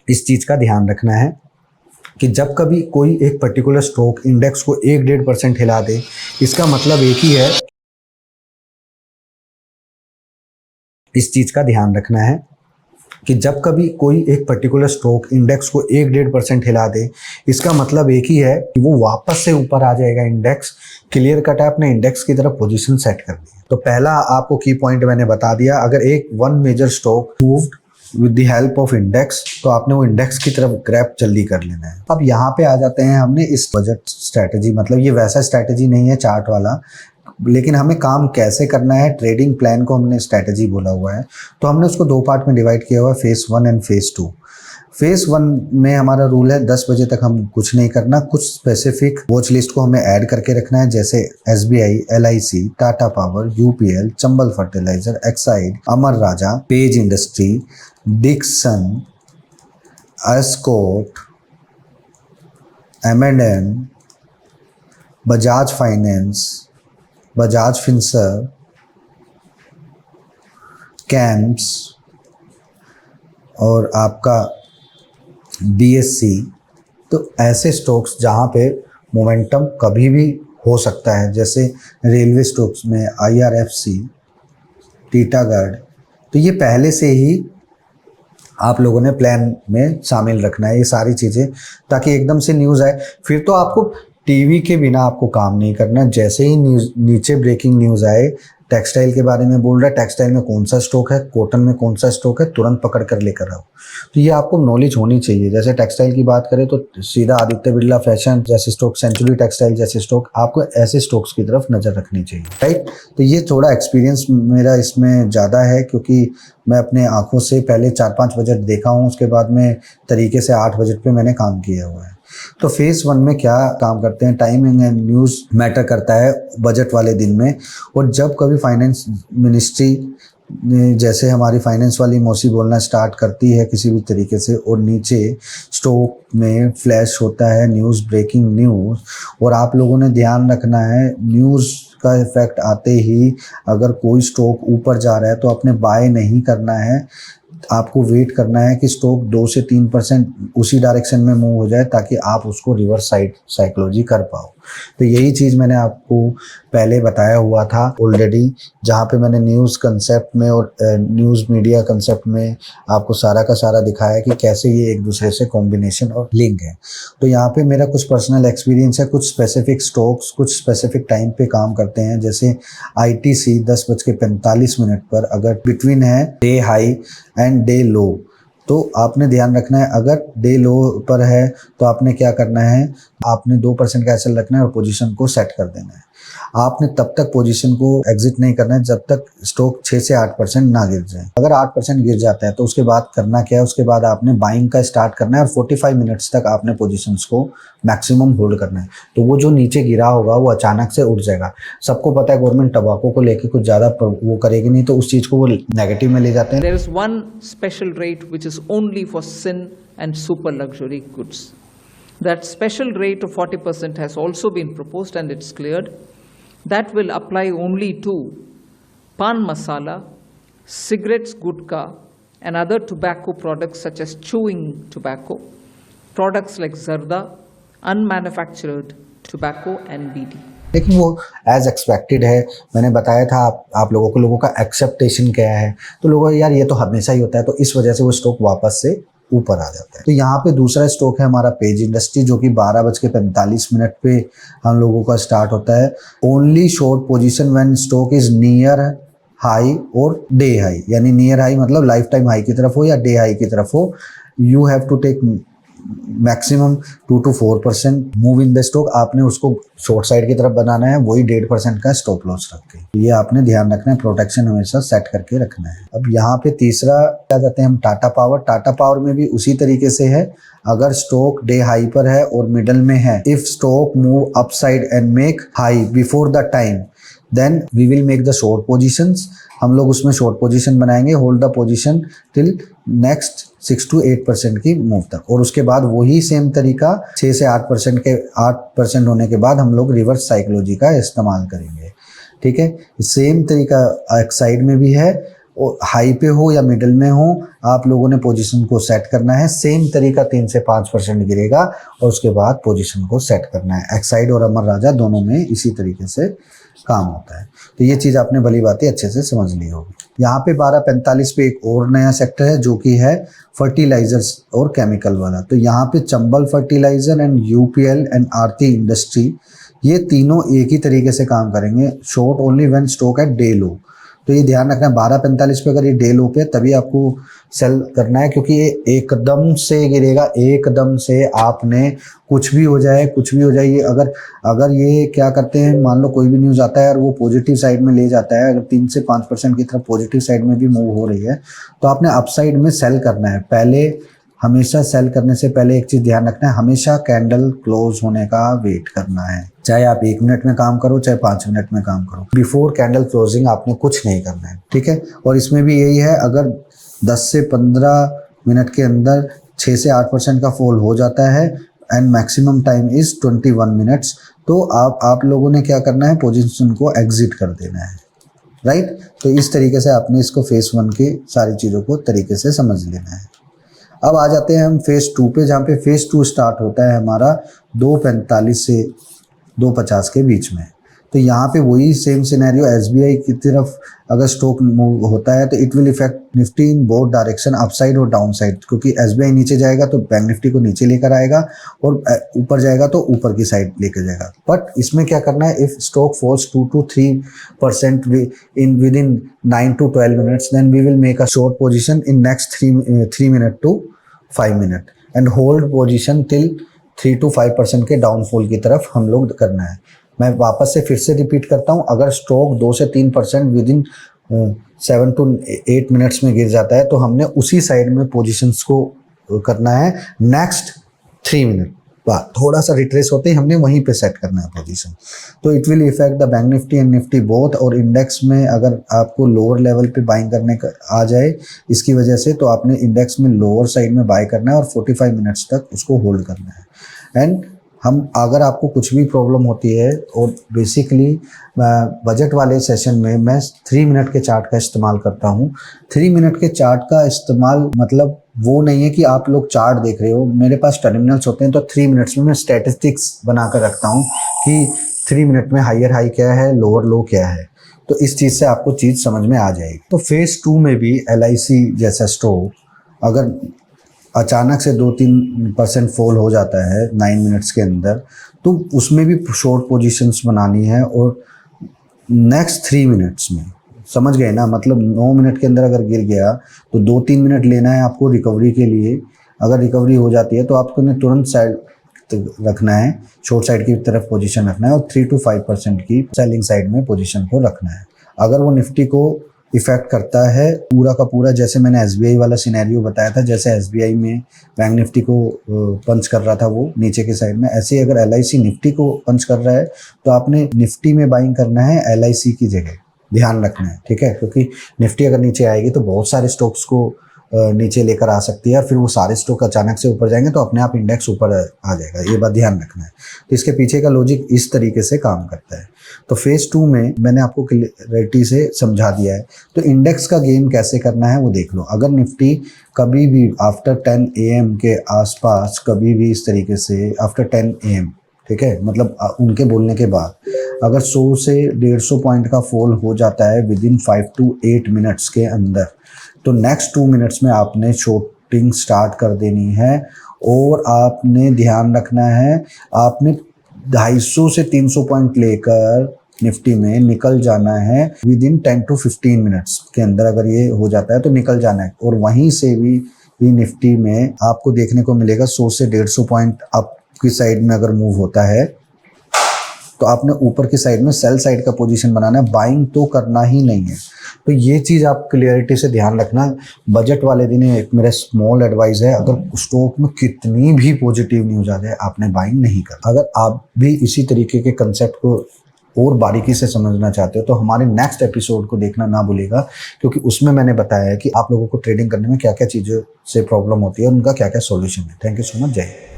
इस चीज़ का ध्यान रखना है कि जब कभी कोई एक पर्टिकुलर स्टॉक इंडेक्स को 1-1.5% हिला दे, इसका मतलब एक ही है। इस चीज़ का ध्यान रखना है कि जब कभी कोई एक पर्टिकुलर स्टॉक इंडेक्स को 1-1.5% हिला दे, इसका मतलब एक ही है कि वो वापस से ऊपर आ जाएगा। इंडेक्स क्लियर कट है, अपने इंडेक्स की तरफ पोजीशन सेट कर दी। तो पहला आपको की पॉइंट मैंने बता दिया, अगर एक one major stock moved with the help of index, तो आपने वो इंडेक्स की तरफ ग्रैब जल्दी कर लेना है। अब यहाँ पे आ जाते हैं हमने इस बजट स्ट्रैटेजी, मतलब ये वैसा स्ट्रैटेजी नहीं है चार्ट वाला, लेकिन हमें काम कैसे करना है, ट्रेडिंग प्लान को हमने स्ट्रैटेजी बोला हुआ है। तो हमने उसको 2 पार्ट में डिवाइड किया हुआ है, फेज 1 एंड फेज 2। फेज 1 में हमारा रूल है 10 बजे तक हम कुछ नहीं करना, कुछ स्पेसिफिक वॉच लिस्ट को हमें ऐड करके रखना है, जैसे SBI, LIC, Tata power, UPL, Chambal fertiliser, Exide, Amara Raja, Page industry, Dixon, Escorts, M&M, Bajaj finance, Bajaj Finserv, CAMS और आपका BSC। तो ऐसे स्टॉक्स जहाँ पे मोमेंटम कभी भी हो सकता है, जैसे रेलवे स्टॉक्स में IRFC, टीटागढ़, तो ये पहले से ही आप लोगों ने प्लान में शामिल रखना है ये सारी चीज़ें, ताकि एकदम से न्यूज़ आए फिर तो आपको टीवी के बिना आपको काम नहीं करना। जैसे ही न्यूज़ नीचे ब्रेकिंग न्यूज़ आए, टेक्सटाइल के बारे में बोल रहा है, टेक्सटाइल में कौन सा स्टॉक है, कॉटन में कौन सा स्टॉक है, तुरंत पकड़ कर लेकर आओ। तो ये आपको नॉलेज होनी चाहिए। जैसे टेक्सटाइल की बात करें तो सीधा आदित्य बिरला फैशन जैसे स्टॉक, सेंचुरी टेक्सटाइल जैसे स्टॉक, आपको ऐसे स्टॉक्स की तरफ नज़र रखनी चाहिए, राइट। तो ये थोड़ा एक्सपीरियंस मेरा इसमें ज़्यादा है, क्योंकि मैं अपने आंखों से पहले 4-5 बजट देखा हूँ, उसके बाद में तरीके से 8 बजट पे मैंने काम किया हुआ है। तो फेज 1 में क्या काम करते हैं, टाइमिंग एंड न्यूज़ मैटर करता है बजट वाले दिन में। और जब कभी फाइनेंस मिनिस्ट्री जैसे हमारी फाइनेंस वाली मौसी बोलना स्टार्ट करती है किसी भी तरीके से, और नीचे स्टॉक में फ्लैश होता है न्यूज़, ब्रेकिंग न्यूज़, और आप लोगों ने ध्यान रखना है न्यूज़ का इफेक्ट आते ही अगर कोई स्टॉक ऊपर जा रहा है तो आपने बाय नहीं करना है, आपको वेट करना है कि स्टॉक 2 से 3% उसी डायरेक्शन में मूव हो जाए, ताकि आप उसको रिवर्स साइकोलॉजी कर पाओ। तो यही चीज़ मैंने आपको पहले बताया हुआ था ऑलरेडी, जहाँ पे मैंने न्यूज़ कंसेप्ट में और न्यूज़ मीडिया कंसेप्ट में आपको सारा का सारा दिखाया कि कैसे ये एक दूसरे से कॉम्बिनेशन और लिंक है। तो यहाँ पे मेरा कुछ पर्सनल एक्सपीरियंस है, कुछ स्पेसिफिक स्टॉक्स कुछ स्पेसिफिक टाइम पे काम करते हैं। जैसे ITC 10:45 पर अगर बिटवीन है day high and day low, तो आपने ध्यान रखना है, अगर डे लो पर है तो आपने क्या करना है, आपने 2% का एसएल रखना है और पोजीशन को सेट कर देना है। आपने तब तक पोजीशन को एग्जिट नहीं करना है जब तक स्टॉक 6 से 8% ना गिर जाए। अगर 8% गिर जाता है तो उसके बाद करना क्या है, उसके बाद आपने बाइंग का स्टार्ट करना है और 45 मिनट्स तक आपने पोजीशंस को मैक्सिमम होल्ड करना है। तो वो जो नीचे गिरा होगा वो अचानक से उठ जाएगा। सबको पता है गवर्नमेंट टबाको को लेके कुछ ज़्यादा वो करेगी नहीं, तो उस चीज़ को वो नेगेटिव में ले जाते हैं। There is one special rate which is only for sin and super luxury goods. That special rate of 40% has also been proposed and it's cleared. That will apply only to pan masala, cigarettes, gutka, and other tobacco products such as chewing tobacco, products like zarda, unmanufactured tobacco, and BD. लेकिन वो as expected है। मैंने बताया था आप लोगों का acceptation क्या है, तो लोगों यार ये तो हमेशा ही होता है, तो इस वजह से वो स्टॉक वापस से ऊपर आ जाता है। तो यहाँ पे दूसरा स्टॉक है हमारा पेज इंडस्ट्री, जो कि 12:45 पे हम लोगों का स्टार्ट होता है। Only short position when stock is near high और डे हाई, यानी नियर हाई मतलब लाइफ टाइम हाई की तरफ हो या डे हाई की तरफ हो, you have to take maximum 2 to 4% move in the stock. आपने उसको शॉर्ट साइड की तरफ बनाना है, वही 1.5% का स्टॉप लॉस रख के, ये आपने ध्यान रखना है, प्रोटेक्शन हमेशा सेट करके रखना है। अब यहाँ पे तीसरा क्या जाते हैं हम, टाटा पावर। टाटा पावर में भी उसी तरीके से है, अगर स्टॉक डे हाई पर है और मिडल में है, if stock move upside and make high before the time, then we will make the short positions. हम लोग उसमें शॉर्ट पोजीशन बनाएंगे, hold the position till next 6 to 8% की मूव तक, और उसके बाद वही सेम तरीका 6 से 8% होने के बाद हम लोग रिवर्स साइकोलॉजी का इस्तेमाल करेंगे। ठीक है, सेम तरीका एक्साइड में भी है, हाई पे हो या मिडिल में हो, आप लोगों ने पोजीशन को सेट करना है। सेम तरीका 3 से 5% गिरेगा और उसके बाद पोजीशन को सेट करना है। एक्साइड और अमर राजा दोनों में इसी तरीके से काम होता है। तो ये चीज़ आपने भली बातें अच्छे से समझ ली होगी। यहाँ पे 12:45 पे एक और नया सेक्टर है जो कि है फर्टिलाइजर्स और केमिकल वाला। तो यहाँ पे Chambal fertilizer and UPL and Aarti industry, ये तीनों एक ही तरीके से काम करेंगे। Short only when stock at day low. तो ये ध्यान रखना है 12:45 पे अगर ये डे लो पे तभी आपको सेल करना है, क्योंकि ये एकदम से गिरेगा, एकदम से आपने कुछ भी हो जाए ये अगर ये क्या करते हैं, मान लो कोई भी न्यूज़ आता है और वो पॉजिटिव साइड में ले जाता है, अगर 3 से 5% की तरफ पॉजिटिव साइड में भी मूव हो रही है तो आपने अपसाइड में सेल करना है। पहले हमेशा सेल करने से पहले एक चीज़ ध्यान रखना है, हमेशा कैंडल क्लोज होने का वेट करना है। चाहे आप 1 मिनट में काम करो, चाहे 5 मिनट में काम करो, बिफोर कैंडल क्लोजिंग आपने कुछ नहीं करना है, ठीक है। और इसमें भी यही है, अगर 10 से 15 मिनट के अंदर 6 से 8% का फॉल हो जाता है and maximum time is 21 minutes, तो आप लोगों ने क्या करना है, पोजीशन को एग्जिट कर देना है, राइट। तो इस तरीके से आपने इसको फेज 1 की सारी चीज़ों को तरीके से समझ लेना है। अब आ जाते हैं हम फेज़ 2 पे, जहाँ पे फेज़ 2 स्टार्ट होता है हमारा 2:45 से 2:50 के बीच में। तो यहाँ पे वही सेम सिनेरियो, एसबीआई की तरफ अगर स्टॉक मूव होता है तो it will effect Nifty in both direction, upside और डाउन साइड। क्योंकि एसबीआई नीचे जाएगा तो बैंक निफ्टी को नीचे लेकर आएगा और ऊपर जाएगा तो ऊपर की साइड लेकर जाएगा। बट इसमें क्या करना है, if stock falls 2 to 3% within 9 to 12 minutes, then we will make a short position in next 3 minute to 5 minute and hold position till 3 to 5% के डाउनफॉल की तरफ हम लोग करना है। मैं वापस से फिर से रिपीट करता हूँ, अगर स्टॉक 2 से 3% विद इन 7 to 8 मिनट्स में गिर जाता है तो हमने उसी साइड में पोजीशंस को करना है नेक्स्ट 3 मिनट बाद। थोड़ा सा रिट्रेस होते ही हमने वहीं पे सेट करना है पोजीशन। तो it will effect the bank Nifty and Nifty both. और इंडेक्स में अगर आपको लोअर लेवल पे बाइंग करने का आ जाए इसकी वजह से, तो आपने इंडेक्स में लोअर साइड में बाय करना है और 45 मिनट्स तक उसको होल्ड करना है। एंड अगर आपको कुछ भी प्रॉब्लम होती है, और बेसिकली बजट वाले सेशन में मैं 3 मिनट के चार्ट का इस्तेमाल करता हूँ। 3 मिनट के चार्ट का इस्तेमाल मतलब वो नहीं है कि आप लोग चार्ट देख रहे हो, मेरे पास टर्मिनल्स होते हैं, तो 3 मिनट्स में मैं स्टैटिस्टिक्स बनाकर रखता हूँ कि 3 मिनट में हायर हाई क्या है, लोअर लो क्या है। तो इस चीज़ से आपको चीज़ समझ में आ जाएगी। तो फेज़ 2 में भी LIC जैसा स्टॉक अगर अचानक से 2-3% फॉल हो जाता है 9 मिनट्स के अंदर, तो उसमें भी शॉर्ट पोजीशंस बनानी है। और नेक्स्ट 3 मिनट्स में, समझ गए ना, मतलब 9 मिनट के अंदर अगर गिर गया तो 2-3 मिनट लेना है आपको रिकवरी के लिए। अगर रिकवरी हो जाती है तो आपको ने तुरंत साइड रखना है, शॉर्ट साइड की तरफ पोजीशन रखना है और 3 to 5% की सेलिंग साइड में पोजीशन को रखना है। अगर वो निफ्टी को इफेक्ट करता है पूरा का पूरा, जैसे मैंने एसबीआई वाला सिनेरियो बताया था, जैसे एसबीआई में बैंक निफ्टी को पंच कर रहा था वो नीचे के साइड में, ऐसे ही अगर LIC निफ्टी को पंच कर रहा है तो आपने निफ्टी में बाइंग करना है LIC की जगह, ध्यान रखना है, ठीक है। क्योंकि निफ्टी अगर नीचे आएगी तो बहुत सारे स्टॉक्स को नीचे लेकर आ सकती है और फिर वो सारे स्टॉक अचानक से ऊपर जाएंगे तो अपने आप इंडेक्स ऊपर आ जाएगा, ये बात ध्यान रखना है। तो इसके पीछे का लॉजिक इस तरीके से काम करता है। तो फेज़ 2 में मैंने आपको क्लियरिटी से समझा दिया है। तो इंडेक्स का गेम कैसे करना है वो देख लो। अगर निफ्टी कभी भी आफ्टर 10 AM के आसपास, कभी भी इस तरीके से आफ्टर 10 AM, ठीक है, मतलब उनके बोलने के बाद अगर 100 से 150 पॉइंट का फॉल हो जाता है विद इन 5 to 8 मिनट्स के अंदर, तो नेक्स्ट 2 मिनट्स में आपने शॉर्टिंग स्टार्ट कर देनी है। और आपने ध्यान रखना है, आपने 250 से 300 पॉइंट लेकर निफ्टी में निकल जाना है विद इन 10 to 15 मिनट्स के अंदर। अगर ये हो जाता है तो निकल जाना है। और वहीं से भी ये निफ्टी में आपको देखने को मिलेगा 100 से 150 पॉइंट अप की साइड में अगर मूव होता है तो आपने ऊपर की साइड में सेल साइड का पोजीशन बनाना है, बाइंग तो करना ही नहीं है। तो ये चीज़ आप क्लियरिटी से ध्यान रखना। बजट वाले दिन एक मेरा स्मॉल एडवाइस है, अगर स्टॉक में कितनी भी पॉजिटिव न्यूज़ आ जाए आपने बाइंग नहीं करना। अगर आप भी इसी तरीके के कंसेप्ट को और बारीकी से समझना चाहते हो तो हमारे नेक्स्ट एपिसोड को देखना ना भूलिएगा, क्योंकि उसमें मैंने बताया है कि आप लोगों को ट्रेडिंग करने में क्या क्या चीज़ों से प्रॉब्लम होती है और उनका क्या क्या सॉल्यूशन है। थैंक यू सो मच, जय हिंद।